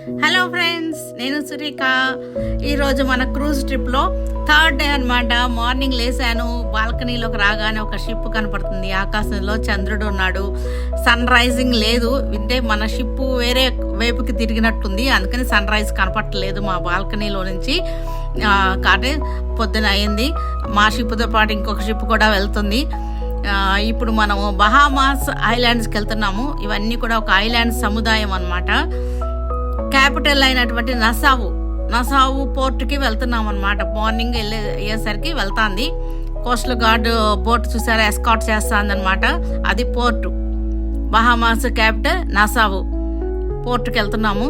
Hello friends, నేను సురేఖ. ఈరోజు మన క్రూజ్ ట్రిప్లో థర్డ్ డే అనమాట. మార్నింగ్ లేసాను, బాల్కనీలోకి రాగానే ఒక షిప్ కనపడుతుంది. ఆకాశంలో చంద్రుడు ఉన్నాడు. సన్ రైజింగ్ లేదు, వింటే మన షిప్ వేరే వైపుకి తిరిగినట్టుంది, అందుకని సన్ రైజ్ కనపడలేదు మా బాల్కనీలో నుంచి. కానీ పొద్దున అయింది. మా షిప్తో పాటు ఇంకొక షిప్ కూడా వెళ్తుంది. ఇప్పుడు మనము బహామాస్ ఐలాండ్స్కి వెళ్తున్నాము. ఇవన్నీ కూడా ఒక ఐలాండ్ సముదాయం అన్నమాట. క్యాపిటల్ అయినటువంటి నసావు పోర్టుకి వెళ్తున్నాం అనమాట. మార్నింగ్ అయ్యేసరికి వెళ్తాంది. కోస్టల్ గార్డ్ బోట్ చూసారా, ఎస్కాట్ చేస్తుంది అనమాట. అది పోర్టు, బహామాస్ క్యాపిటల్ నసావు పోర్టుకి వెళ్తున్నాము.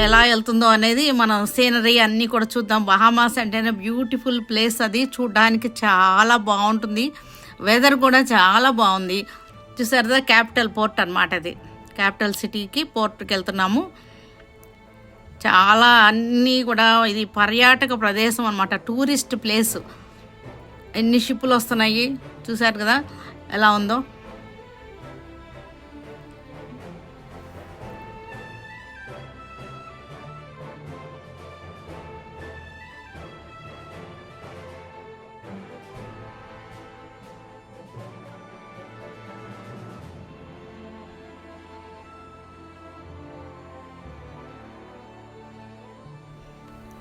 ఎలా వెళ్తుందో అనేది మనం సీనరీ అన్నీ కూడా చూద్దాం. బహామాస్ అంటేనే బ్యూటిఫుల్ ప్లేస్, అది చూడడానికి చాలా బాగుంటుంది. వెదర్ కూడా చాలా బాగుంది. చూసారా, క్యాపిటల్ పోర్ట్ అనమాట. అది క్యాపిటల్ సిటీకి పోర్టుకి వెళ్తున్నాము. చాలా అన్నీ కూడా ఇది పర్యాటక ప్రదేశం అనమాట, టూరిస్ట్ ప్లేస్. ఎన్ని షిప్పులు వస్తున్నాయి చూసారు కదా ఎలా ఉందో.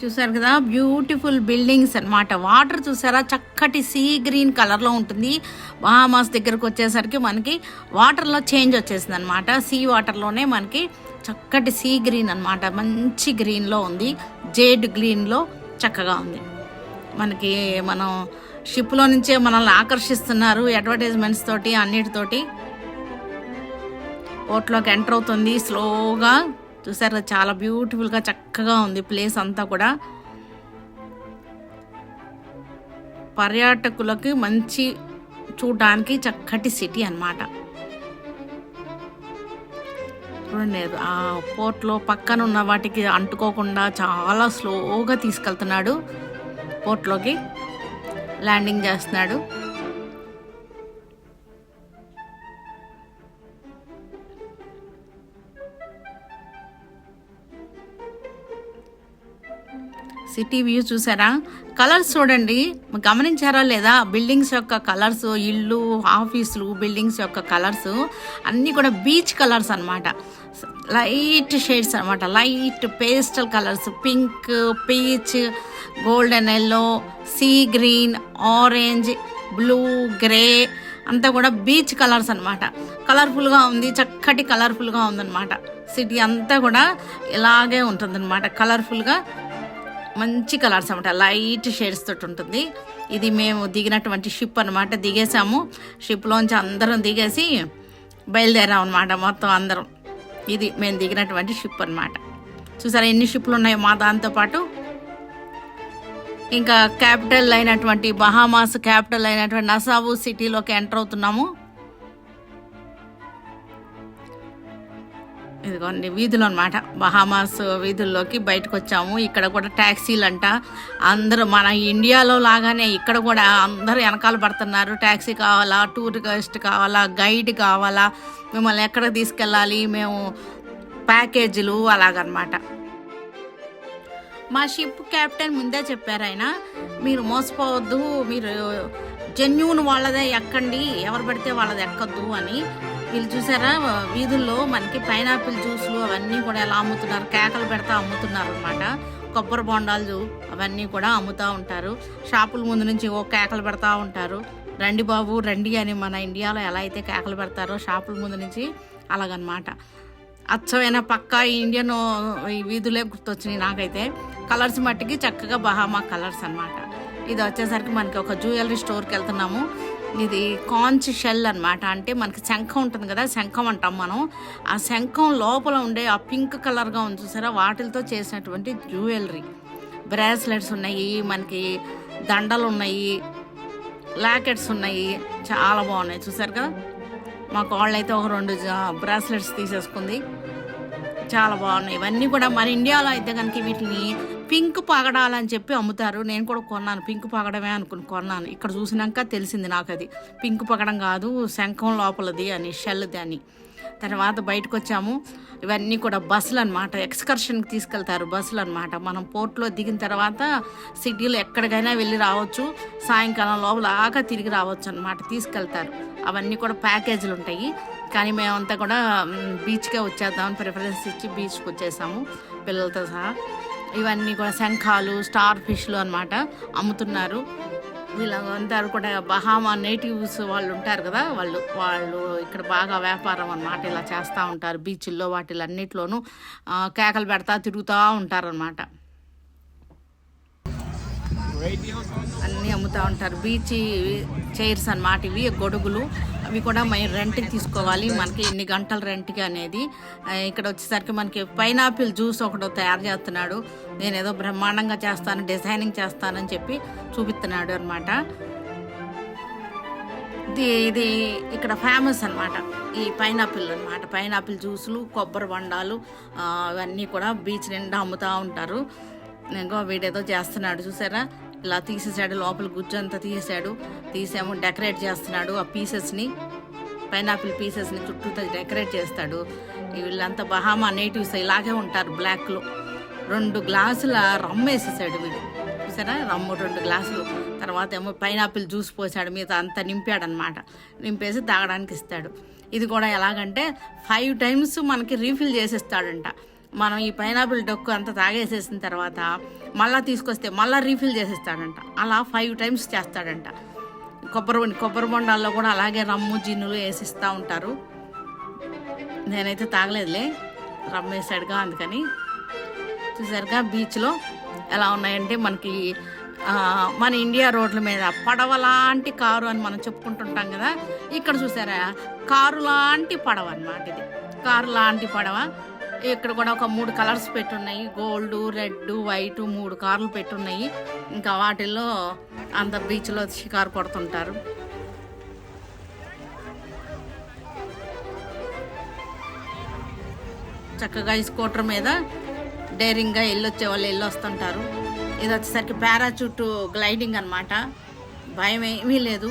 చూసారు కదా, బ్యూటిఫుల్ బిల్డింగ్స్ అనమాట. వాటర్ చూసారా, చక్కటి సీ గ్రీన్ కలర్లో ఉంటుంది. బహామాస్ దగ్గరకు వచ్చేసరికి మనకి వాటర్లో చేంజ్ వచ్చేసింది అనమాట. సీ వాటర్లోనే మనకి చక్కటి సీ గ్రీన్ అనమాట. మంచి గ్రీన్లో ఉంది, జేడ్ గ్రీన్లో చక్కగా ఉంది. మనకి మనం షిప్లో నుంచే మనల్ని ఆకర్షిస్తున్నారు అడ్వర్టైజ్మెంట్స్ తోటి, అన్నిటితోటి. పోర్ట్లోకి ఎంటర్ అవుతుంది స్లోగా. చూసారు, చాలా బ్యూటిఫుల్గా చక్కగా ఉంది ప్లేస్ అంతా కూడా. పర్యాటకులకి మంచి చూడడానికి చక్కటి సిటీ అన్నమాట. చూడండి, ఆ పోర్ట్లో పక్కన ఉన్న వాటికి అంటుకోకుండా చాలా స్లోగా తీసుకెళ్తున్నాడు. పోర్ట్లోకి ల్యాండింగ్ చేస్తున్నాడు. సిటీ వ్యూ చూసారా, కలర్స్ చూడండి, గమనించారా లేదా? బిల్డింగ్స్ యొక్క కలర్స్, ఇళ్ళు, ఆఫీసులు, బిల్డింగ్స్ యొక్క కలర్స్ అన్నీ కూడా బీచ్ కలర్స్ అనమాట. లైట్ షేడ్స్ అనమాట, light pastel colours. Pink, peach, golden yellow, sea green, orange, blue, grey అంతా కూడా బీచ్ కలర్స్ అనమాట. కలర్ఫుల్గా ఉంది, చక్కటి కలర్ఫుల్గా ఉందన్నమాట. సిటీ అంతా కూడా ఇలాగే ఉంటుందన్నమాట, కలర్ఫుల్గా మంచి కలర్స్ అనమాట, లైట్ షేడ్స్ తోటి ఉంటుంది. ఇది మేము దిగినటువంటి షిప్ అనమాట. దిగేసాము, షిప్లోంచి అందరం దిగేసి బయలుదేరాం అనమాట మొత్తం అందరం. ఇది మేము దిగినటువంటి షిప్ అనమాట. చూసారా ఎన్ని షిప్లు ఉన్నాయో మా దాంతోపాటు. ఇంకా క్యాపిటల్ అయినటువంటి బహామాస్ క్యాపిటల్ అయినటువంటి నసావు సిటీలోకి ఎంటర్ అవుతున్నాము. ఇదిగోండి వీధులు అనమాట, బహామాస్ వీధుల్లోకి బయటకు వచ్చాము. ఇక్కడ కూడా ట్యాక్సీలు అంట. అందరూ మన ఇండియాలో లాగానే ఇక్కడ కూడా అందరూ వెనకాల పడుతున్నారు. ట్యాక్సీ కావాలా, టూరిస్ట్ కావాలా, గైడ్ కావాలా, మిమ్మల్ని ఎక్కడికి తీసుకెళ్ళాలి, మేము ప్యాకేజీలు అలాగనమాట. మా షిప్ క్యాప్టెన్ ముందే చెప్పారు ఆయన, మీరు మోసపోవద్దు, మీరు జెన్యూన్ వాళ్ళదే ఎక్కండి, ఎవరు పడితే వాళ్ళది ఎక్కద్దు అని. వీళ్ళు చూసారా, వీధుల్లో మనకి పైనాపిల్ జ్యూస్లు అవన్నీ కూడా ఎలా అమ్ముతున్నారు, కేకలు పెడతా అమ్ముతున్నారు అనమాట. కొబ్బరి బొండాలు అవన్నీ కూడా అమ్ముతూ ఉంటారు. షాపుల ముందు నుంచి ఓ కేకలు పెడతా ఉంటారు, రండి బాబు రండి అని. మన ఇండియాలో ఎలా అయితే కేకలు పెడతారో షాపుల ముందు నుంచి అలాగనమాట. అచ్చమైన పక్కా ఇండియన్ ఈ వీధులే గుర్తొచ్చినాయి నాకైతే. కలర్స్ మట్టికి చక్కగా బహామా కలర్స్ అనమాట. ఇది వచ్చేసరికి మనకి ఒక జ్యువెలరీ స్టోర్కి వెళ్తున్నాము. ఇది కాంచ్ షెల్ అనమాట. అంటే మనకి శంఖం ఉంటుంది కదా, శంఖం అంటాం మనం. ఆ శంఖం లోపల ఉండే ఆ పింక్ కలర్గా ఉంది చూసారా, వాటితో చేసినటువంటి జ్యువెలరీ. బ్రాస్లెట్స్ ఉన్నాయి, మనకి దండలు ఉన్నాయి, లాకెట్స్ ఉన్నాయి, చాలా బాగున్నాయి. చూసారు కదా, మా కోళ్ళైతే ఒక 2 బ్రాస్లెట్స్ తీసేసుకుంది, చాలా బాగున్నాయి. ఇవన్నీ కూడా మన ఇండియాలో అయితే కనుక వీటిని పింక్ పగడాలని చెప్పి అమ్ముతారు. నేను కూడా కొన్నాను, పింక్ పగడమే అనుకుని కొన్నాను. ఇక్కడ చూసినాక తెలిసింది నాకు అది పింక్ పగడం కాదు, శంఖం లోపలది అని, షెల్ది అని. తర్వాత బయటకు వచ్చాము. ఇవన్నీ కూడా బస్సులు అనమాట, ఎక్స్కర్షన్కి తీసుకెళ్తారు బస్సులు అనమాట. మనం పోర్ట్లో దిగిన తర్వాత సిటీలో ఎక్కడికైనా వెళ్ళి రావచ్చు, సాయంకాలం లోపల తిరిగి రావచ్చు అనమాట, తీసుకెళ్తారు. అవన్నీ కూడా ప్యాకేజీలు ఉంటాయి. కానీ మేమంతా కూడా బీచ్కే వచ్చేద్దామని ప్రిఫరెన్స్ ఇచ్చి బీచ్కి వచ్చేసాము పిల్లలతో సహా. ఇవన్నీ కూడా శంఖాలు, స్టార్ ఫిష్లు అనమాట అమ్ముతున్నారు. వీళ్ళంతా కూడా బహామా నేటివ్స్ వాళ్ళు ఉంటారు కదా, వాళ్ళు ఇక్కడ బాగా వ్యాపారం అన్నమాట ఇలా చేస్తూ ఉంటారు. బీచ్ల్లో వాటిలన్నిటిలోనూ కేకలు పెడతా తిరుగుతూ ఉంటారనమాట. అన్నీ అమ్ముతూ ఉంటారు. బీచ్ చైర్స్ అన్నమాట ఇవి, గొడుగులు. అవి కూడా మేము రెంట్కి తీసుకోవాలి, మనకి ఎన్ని గంటల రెంట్కి అనేది. ఇక్కడ వచ్చేసరికి మనకి పైనాపిల్ జ్యూస్ ఒకటి తయారు చేస్తున్నాడు. నేను ఏదో బ్రహ్మాండంగా చేస్తాను, డిజైనింగ్ చేస్తానని చెప్పి చూపిస్తున్నాడు అనమాట. ఇది ఇక్కడ ఫేమస్ అనమాట ఈ పైనాపిల్ అనమాట. పైనాపిల్ జ్యూసులు, కొబ్బరి బొండాలు ఇవన్నీ కూడా బీచ్ నిండా అమ్ముతూ ఉంటారు. ఇంకో వీడేదో చేస్తున్నాడు చూసారా, ఇలా తీసేసాడు, లోపల గుజ్జు అంతా తీసేమో డెకరేట్ చేస్తున్నాడు. ఆ పీసెస్ని, పైనాపిల్ పీసెస్ని చుట్టూ డెకరేట్ చేస్తాడు. వీళ్ళంతా బహామా నేటివ్స్ ఇలాగే ఉంటారు, బ్లాక్లో. 2 గ్లాసుల రమ్ము వేసేసాడు వీడు చూసారా, రమ్ము 2 గ్లాసులు. తర్వాత ఏమో పైనాపిల్ జ్యూస్ పోసాడు, మీద అంతా నింపాడనమాట. నింపేసి తాగడానికి ఇస్తాడు. ఇది కూడా ఎలాగంటే 5 టైమ్స్ మనకి రీఫిల్ చేసేస్తాడంట. మనం ఈ పైనాపిల్ డొక్కు అంతా తాగేసేసిన తర్వాత మళ్ళీ తీసుకొస్తే మళ్ళీ రీఫిల్ చేసేస్తాడంట. అలా 5 టైమ్స్ చేస్తాడంట. కొబ్బరి బొండాల్లో కూడా అలాగే రమ్ము, జిన్నులు వేసిస్తూ ఉంటారు. నేనైతే తాగలేదులే, రమ్ము వేసాడుగా అందుకని. చూసారుగా బీచ్లో ఎలా ఉన్నాయంటే మనకి మన ఇండియా రోడ్ల మీద పడవ లాంటి కారు అని మనం చెప్పుకుంటుంటాం కదా, ఇక్కడ చూసారా కారు లాంటి పడవ అన్నమాట. ఇది కారు లాంటి పడవ. ఇక్కడ కూడా ఒక 3 కలర్స్ పెట్టున్నాయి, గోల్డ్, రెడ్, వైట్, 3 కార్లు పెట్టున్నాయి. ఇంకా వాటిల్లో అంత బీచ్లో షికారు కొడుతుంటారు. చక్కగా ఈ స్కూటర్ మీద డైరింగ్గా వెళ్ళొచ్చే వాళ్ళు వెళ్ళొస్తుంటారు. ఇది వచ్చేసరికి పారాచూట్ గ్లైడింగ్ అనమాట. భయం ఏమీ లేదు,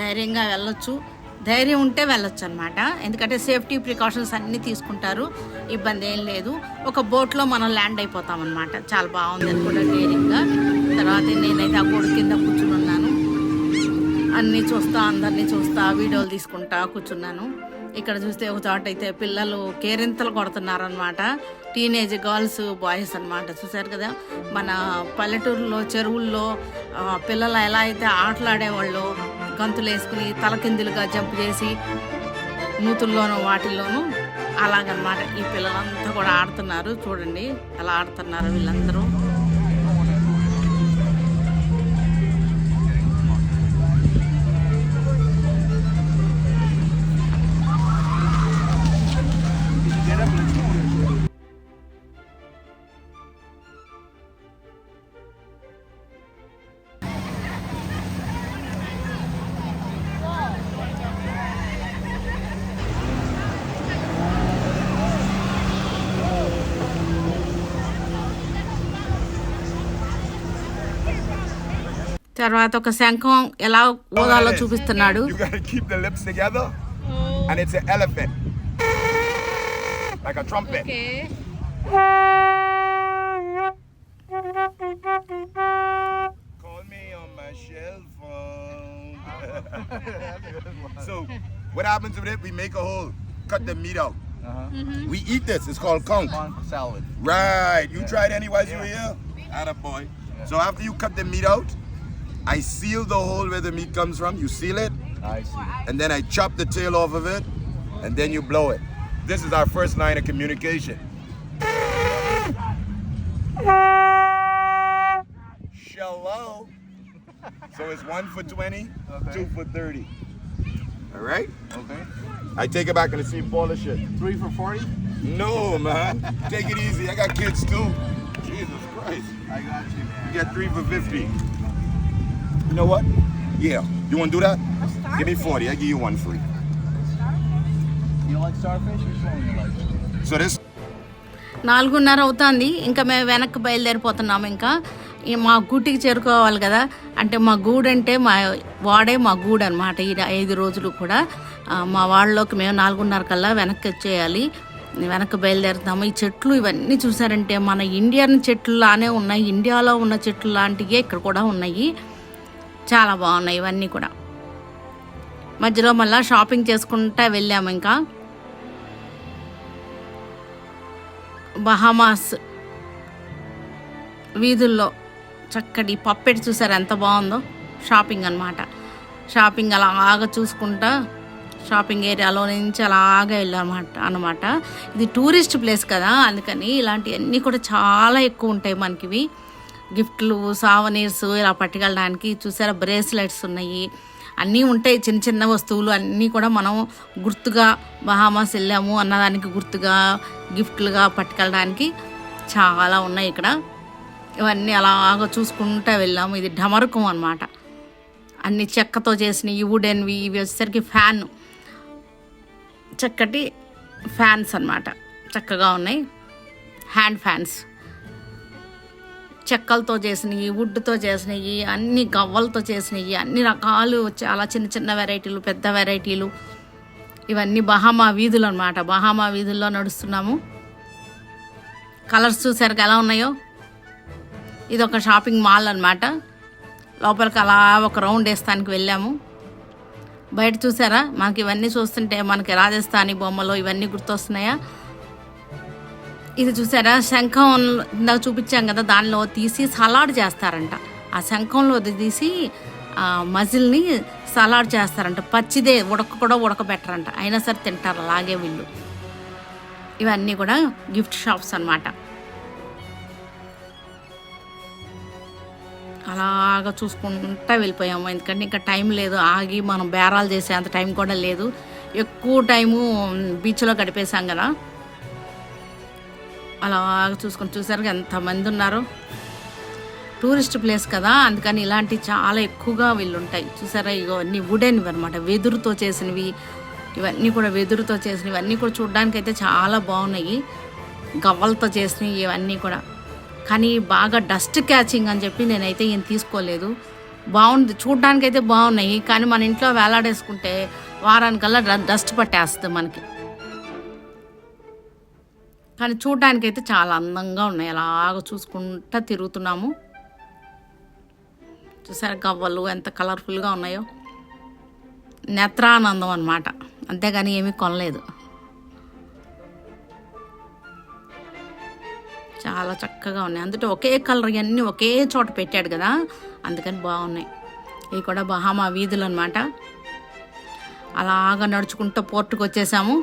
ధైర్యంగా వెళ్ళొచ్చు. ధైర్యం ఉంటే వెళ్ళొచ్చు అనమాట, ఎందుకంటే సేఫ్టీ ప్రికాషన్స్ అన్నీ తీసుకుంటారు, ఇబ్బంది ఏం లేదు. ఒక బోట్లో మనం ల్యాండ్ అయిపోతాం అనమాట. చాలా బాగుంది అది కూడా డైరింగ్గా. తర్వాత నేనైతే ఆ గోడ కింద కూర్చుని ఉన్నాను, అన్నీ చూస్తా, అందరినీ చూస్తా, వీడియోలు తీసుకుంటా కూర్చున్నాను. ఇక్కడ చూస్తే ఒక చోట అయితే పిల్లలు కేరింతలు కొడుతున్నారనమాట. టీనేజ్ గర్ల్స్, బాయ్స్ అనమాట. చూసారు కదా మన పల్లెటూరులో చెరువుల్లో పిల్లలు ఎలా అయితే ఆటలాడేవాళ్ళు, గంతులు వేసుకుని తలకిందులుగా జంప్ చేసి నూతుల్లోనూ వాటిల్లోనూ అలాగనమాట. ఈ పిల్లలంతా కూడా ఆడుతున్నారు, చూడండి ఎలా ఆడుతున్నారు వీళ్ళందరూ. తర్వాత ఒక శంఖం ఎలా ఊదాలో చూపిస్తున్నాడు. You gotta keep the lips together, and it's an elephant, like a trumpet. Okay. Call me on my cell phone. So, what happens with it? We make a hole, cut the meat out. We eat this. It's called conch. Salad. Right. You tried any while you were here? Attaboy. So after you cut the meat out, I seal the hole where the meat comes from. You seal it. I see. And then I chop the tail off of it, and then you blow it. This is our first line of communication. Shalom. So it's 1 for 20, Okay. 2 for 30. All right? Okay. I take it back and see Paula shit. 3 for 40? No, man. Take it easy. I got kids too. Jesus Christ. I got you, man. You got 3 for 50. You know what? Yeah. You want to do that? Give me 40. I give you 1 free. You don't like starfish? Which one do you like? So this 4:30 అవుతుంది. ఇంకా మేము వెనక్కి బయలుదేరిపోతున్నాము. ఇంకా మా గూటికి చేరుకోవాలి కదా. అంటే మా గూడు అంటే మా వాడే మా గూడు అనమాట. ఈ 5 రోజులు కూడా మా వాళ్ళలోకి మేము 4:30 కల్లా వెనక్కి వచ్చేయాలి. వెనక్కి బయలుదేరుతాము. ఈ చెట్లు ఇవన్నీ చూసారంటే మన ఇండియన్ చెట్లు లానే ఉన్నాయి. ఇండియాలో ఉన్న చెట్లు లాంటివే ఇక్కడ కూడా ఉన్నాయి. చాలా బాగున్నాయి ఇవన్నీ కూడా. మధ్యలో మళ్ళీ షాపింగ్ చేసుకుంటా వెళ్ళాము. ఇంకా బహామాస్ వీధుల్లో చక్కటి పప్పెట్ చూసారు ఎంత బాగుందో. షాపింగ్ అన్నమాట. షాపింగ్ అలాగా చూసుకుంటా షాపింగ్ ఏరియాలో నుంచి అలాగా వెళ్ళామన్నమాట. ఇది టూరిస్ట్ ప్లేస్ కదా, అందుకని ఇలాంటివన్నీ కూడా చాలా ఎక్కువ ఉంటాయి మనకివి. గిఫ్ట్లు, సావనీర్స్ ఇలా పట్టుకెళ్ళడానికి. చూసారా బ్రేస్లెట్స్ ఉన్నాయి, అన్నీ ఉంటాయి. చిన్న చిన్న వస్తువులు అన్నీ కూడా మనం గుర్తుగా బహామాస్ వెళ్ళాము అన్నదానికి గుర్తుగా గిఫ్ట్లుగా పట్టుకెళ్ళడానికి చాలా ఉన్నాయి ఇక్కడ. ఇవన్నీ అలాగ చూసుకుంటూ వెళ్ళాము. ఇది ఢమరుకం అన్నమాట. అన్ని చెక్కతో చేసినవి, వుడెన్వి. ఇవి వచ్చేసరికి ఫ్యాన్, చక్కటి ఫ్యాన్స్ అన్నమాట. చక్కగా ఉన్నాయి. హ్యాండ్ ఫ్యాన్స్ చెక్కలతో చేసినవి, వుడ్తో చేసినవి, అన్ని గవ్వలతో చేసినవి, అన్ని రకాలు, చాలా చిన్న చిన్న వెరైటీలు, పెద్ద వెరైటీలు. ఇవన్నీ బహామా వీధులు అన్నమాట. బహామా వీధుల్లో నడుస్తున్నాము. కలర్స్ చూసారు ఎలా ఉన్నాయో. ఇది ఒక షాపింగ్ మాల్ అన్నమాట. లోపలికి అలా ఒక రౌండ్ వేస్తానికి వెళ్ళాము. బయట చూసారా, మనకి ఇవన్నీ చూస్తుంటే మనకి రాజస్థానీ బొమ్మలు ఇవన్నీ గుర్తొస్తున్నాయా. ఇది చూసారా, శంఖం ఇందాక చూపించాం కదా, దానిలో తీసి సలాడ్ చేస్తారంట. ఆ శంఖంలో తీసి మజిల్ని సలాడ్ చేస్తారంట. పచ్చిదే కూడా ఉడకబెట్టరంట, అయినా సరే తింటారు అలాగే వీళ్ళు. ఇవన్నీ కూడా గిఫ్ట్ షాప్స్ అన్నమాట. అలాగా చూసుకుంటా వెళ్ళిపోయాము. ఎందుకంటే ఇంకా టైం లేదు, ఆగి మనం బేరాలు చేసే అంత టైం కూడా లేదు. ఎక్కువ టైము బీచ్లో గడిపేశాం కదా. అలాగా చూసారు ఎంతమంది ఉన్నారు. టూరిస్ట్ ప్లేస్ కదా, అందుకని ఇలాంటివి చాలా ఎక్కువగా వీళ్ళు ఉంటాయి. చూసారా, ఇవన్నీ వుడెన్వి అనమాట, వెదురుతో చేసినవి. ఇవన్నీ కూడా వెదురుతో చేసినవి. ఇవన్నీ కూడా చూడడానికి అయితే చాలా బాగున్నాయి. గవ్వలతో చేసినవి ఇవన్నీ కూడా. కానీ బాగా డస్ట్ క్యాచింగ్ అని చెప్పి నేనైతే ఏం తీసుకోలేదు. బాగుంది, చూడడానికి అయితే బాగున్నాయి. కానీ మన ఇంట్లో వేలాడేసుకుంటే వారానికల్లా డస్ట్ పట్టేస్తుంది మనకి. కానీ చూడడానికి అయితే చాలా అందంగా ఉన్నాయి. అలాగ చూసుకుంటా తిరుగుతున్నాము. చూసారు గవ్వలు ఎంత కలర్ఫుల్గా ఉన్నాయో. నేత్రానందం అన్నమాట, అంతేగాని ఏమీ కొనలేదు. చాలా చక్కగా ఉన్నాయి. అందుకే ఒకే కలర్ అన్నీ ఒకే చోట పెట్టాడు కదా, అందుకని బాగున్నాయి. ఇవి కూడా బహామా వీధులు అన్నమాట. అలాగా నడుచుకుంటూ పోర్టుకు వచ్చేసాము.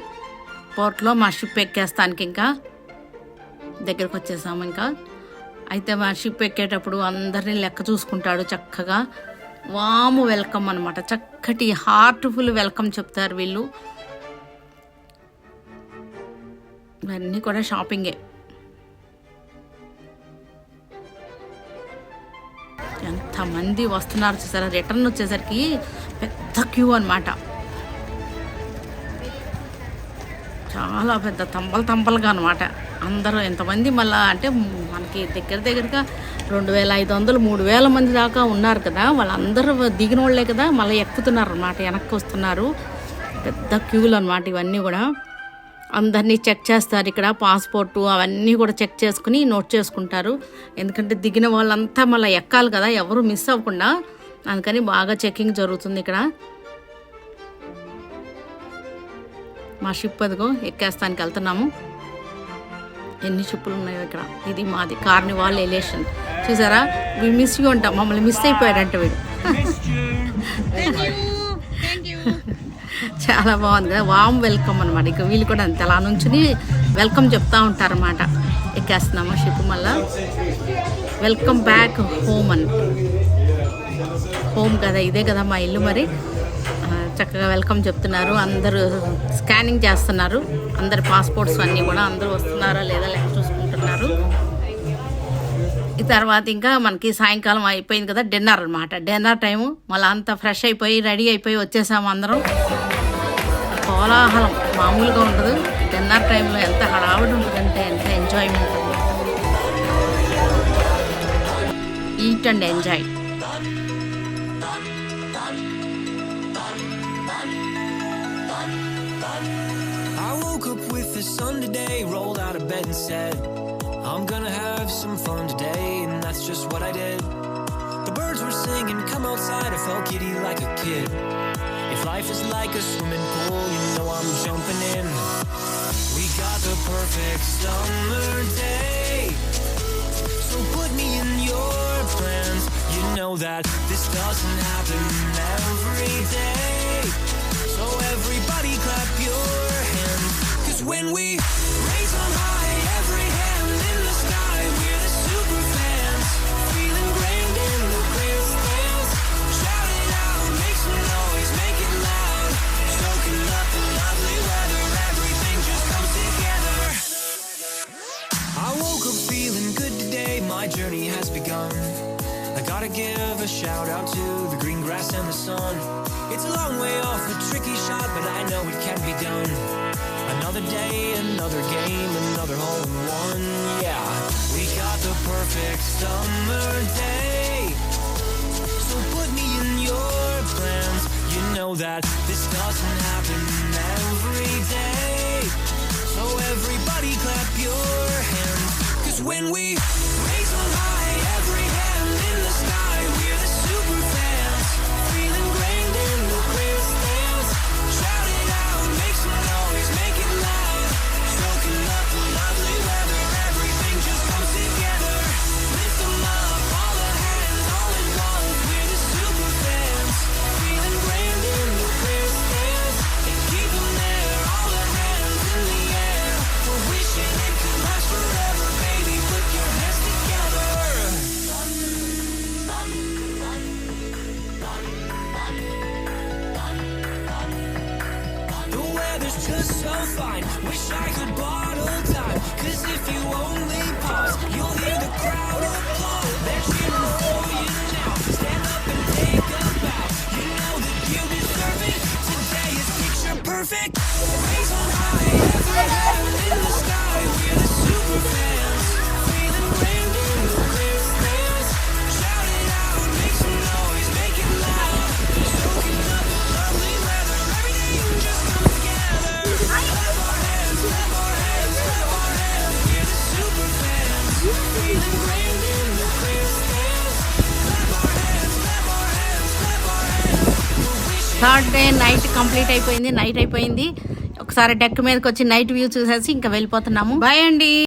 పోర్ట్లో మా షిప్ ఎక్కేస్తానికి ఇంకా దగ్గరకు వచ్చేసాము. ఇంకా అయితే మా షిప్ ఎక్కేటప్పుడు అందరినీ లెక్క చూసుకుంటాడు చక్కగా. వాము వెల్కమ్ అన్నమాట. చక్కటి హార్ట్ఫుల్ వెల్కమ్ చెప్తారు వీళ్ళు. ఇవన్నీ కూడా షాపింగే. ఎంతమంది వస్తున్నారు చూసారా. రిటర్న్ వచ్చేసరికి పెద్ద క్యూ అన్నమాట. చాలా పెద్ద తంపలుగా అనమాట. అందరూ ఎంతమంది మళ్ళీ అంటే మనకి దగ్గరగా 2500 3000 మంది దాకా ఉన్నారు కదా. వాళ్ళందరూ దిగిన వాళ్ళే కదా, మళ్ళీ ఎక్కుతున్నారు అన్నమాట, వెనక్కి వస్తున్నారు. పెద్ద క్యూలు అన్నమాట. ఇవన్నీ కూడా అందరినీ చెక్ చేస్తారు ఇక్కడ. పాస్పోర్టు అవన్నీ కూడా చెక్ చేసుకుని నోట్ చేసుకుంటారు. ఎందుకంటే దిగిన వాళ్ళంతా మళ్ళీ ఎక్కాలి కదా, ఎవరు మిస్ అవ్వకుండా. అందుకని బాగా చెకింగ్ జరుగుతుంది ఇక్కడ. మా షిప్ అదిగో ఎక్కేస్తానికి వెళ్తున్నాము. ఎన్ని షిప్పులు ఉన్నాయో ఇక్కడ. ఇది మాది కార్నివాల్ ఎలేషన్. చూసారా, వీ మిస్ యూ అంట, మమ్మల్ని మిస్ అయిపోయాడంట వీడు. చాలా బాగుంది కదా, వామ్ వెల్కమ్ అనమాట. ఇక వీళ్ళు కూడా అంతే అలా నుంచుని వెల్కమ్ చెప్తా ఉంటారన్నమాట. ఎక్కేస్తున్నాము షిప్. మళ్ళా వెల్కమ్ బ్యాక్ హోమ్ అని. హోమ్ కదా, ఇదే కదా మా ఇల్లు. మరి చక్కగా వెల్కమ్ చెప్తున్నారు. అందరూ స్కానింగ్ చేస్తున్నారు. అందరి పాస్పోర్ట్స్ అన్నీ కూడా అందరూ వస్తున్నారా లేదా లెక్క చూసుకుంటున్నారు. ఈ తర్వాత ఇంకా మనకి సాయంకాలం అయిపోయింది కదా, డిన్నర్ అనమాట. Dinner time. మళ్ళీ అంతా ఫ్రెష్ అయిపోయి రెడీ అయిపోయి వచ్చేసాము అందరం. కోలాహలం మామూలుగా ఉండదు. డిన్నర్ టైంలో ఎంత హడావిడి ఉంటుందంటే ఎంత ఎంజాయ్మెంట్ ఉంటుంది. Eat and enjoy. said, I'm gonna have some fun today, and that's just what I did. The birds were singing, come outside, I felt giddy like a kid. If life is like a swimming pool, you know I'm jumping in. We got the perfect summer day, so put me in your plans. You know that this doesn't happen every day, so everybody clap your hands. 'Cause when we raise on high, every hand in the sky, we're the super fans, feeling grand in the clear stands. Shout it out, make some noise, make it loud, soaking up the lovely weather, everything just comes together. I woke up feeling good today, my journey has begun. I gotta give a shout out to the green grass and the sun. It's a long way off a tricky shot, but I know it can be done. Another day, another game, another hole in one. Yeah, we got the perfect summer day, so put me in your plans. You know that this doesn't happen every day, so everybody clap your hands. 'Cause when we raise on high, every hand in the sky, we're the super fans, feeling grand in the clear stands. Shout it out, make some noise, make it loud, soaking up the lovely weather, everything just comes together. Lift them up, all the hands, all at once, we're the super fans, feeling grand in the clear stands. And keep them there, all the hands in the air, we're wishing it could last forever, baby, put your hands together. The weather's just so fine, wish I could bottle time. 'Cause if you only pause, you'll hear the crowd applaud. They're cheering for you now, stand up and take a bow. You know that you deserve it, today is picture perfect. Raise on high, every hand in the sky, we're the super fans, feeling grand in the clear stands. Shout it out, make some noise, make it loud, soaking up the lovely weather, everything just comes together. Clap our hands, clap our hands, clap our hands, we're the super fans, feeling grand in the clear stands. Clap our hands, clap our hands, clap our hands, we're wishing. Third day night complete అయిపోయింది, night అయిపోయింది. ఒకసారి deck మీదకి వచ్చి night view చూసేసి ఇంకా వెళ్ళిపోతున్నాము. Bye అండి.